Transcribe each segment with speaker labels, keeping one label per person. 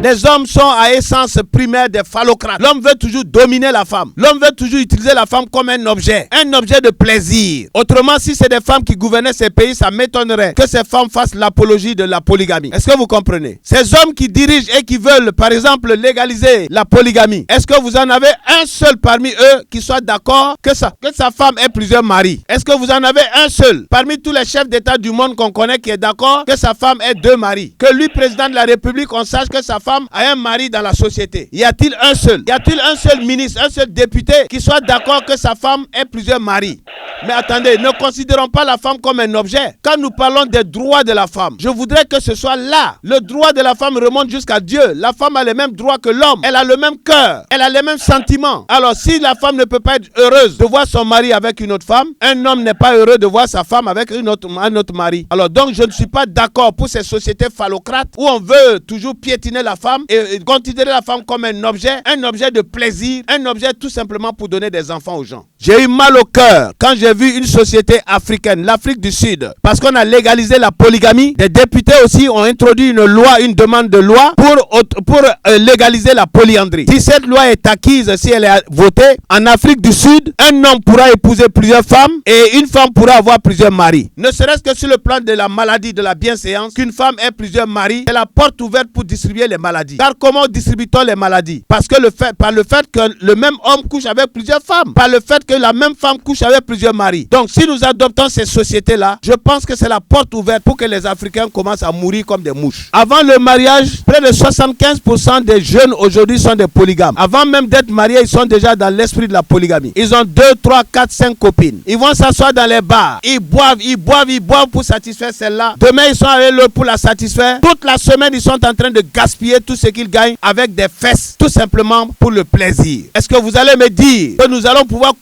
Speaker 1: Les hommes sont à essence primaire des phallocrates. L'homme veut toujours dominer la femme. L'homme veut toujours utiliser la femme comme un objet de plaisir. Autrement, si c'est des femmes qui gouvernaient ces pays, ça m'étonnerait que ces femmes fassent l'apologie de la polygamie. Est-ce que vous comprenez? Ces hommes qui dirigent et qui veulent, par exemple, légaliser la polygamie, est-ce que vous en avez un seul parmi eux qui soit d'accord que sa femme ait plusieurs maris? Est-ce que vous en avez un seul parmi tous les chefs d'État du monde qu'on connaît qui est d'accord que sa femme ait 2 maris? Que lui, président de la République, on sache que sa femme a un mari dans la société. Y a-t-il un seul? Y a-t-il un seul ministre, un seul député qui soit d'accord que sa femme ait plusieurs maris? Mais attendez, ne considérons pas la femme comme un objet. Quand nous parlons des droits de la femme, je voudrais que ce soit là. Le droit de la femme remonte jusqu'à Dieu. La femme a les mêmes droits que l'homme. Elle a le même cœur. Elle a les mêmes sentiments. Alors, si la femme ne peut pas être heureuse de voir son mari avec une autre femme, un homme n'est pas heureux de voir sa femme avec un autre mari. Alors, donc, je ne suis pas d'accord pour ces sociétés phallocrates où on veut toujours piétiner la femme et considérer la femme comme un objet de plaisir, un objet tout simplement pour donner des enfants aux gens. J'ai eu mal au cœur quand j'ai vu une société africaine, l'Afrique du Sud, parce qu'on a légalisé la polygamie. Des députés aussi ont introduit une demande de loi pour légaliser la polyandrie. Si cette loi est acquise, si elle est votée, en Afrique du Sud, un homme pourra épouser plusieurs femmes et une femme pourra avoir plusieurs maris. Ne serait-ce que sur le plan de la maladie, de la bienséance, qu'une femme ait plusieurs maris, c'est la porte ouverte pour distribuer les maladies. Car comment distribue-t-on les maladies? Parce que par le fait que le même homme couche avec plusieurs femmes, par le fait que la même femme couche avec plusieurs maris. Donc si nous adoptons ces sociétés-là, je pense que c'est la porte ouverte pour que les Africains commencent à mourir comme des mouches. Avant le mariage, près de 75% des jeunes aujourd'hui sont des polygames. Avant même d'être mariés, ils sont déjà dans l'esprit de la polygamie. Ils ont 2, 3, 4, 5 copines. Ils vont s'asseoir dans les bars. Ils boivent pour satisfaire celle-là. Demain, ils sont avec l'autre pour la satisfaire. Toute la semaine, ils sont en train de gaspiller tout ce qu'ils gagnent avec des fesses, tout simplement pour le plaisir. Est-ce que vous allez me dire que nous allons pouvoir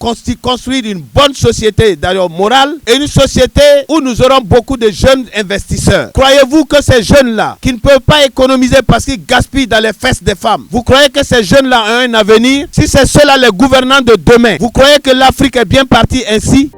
Speaker 1: construire une bonne société, d'ailleurs morale, et une société où nous aurons beaucoup de jeunes investisseurs? Croyez-vous que ces jeunes-là, qui ne peuvent pas économiser parce qu'ils gaspillent dans les fesses des femmes, vous croyez que ces jeunes-là ont un avenir? Si c'est ceux-là les gouvernants de demain, vous croyez que l'Afrique est bien partie ainsi?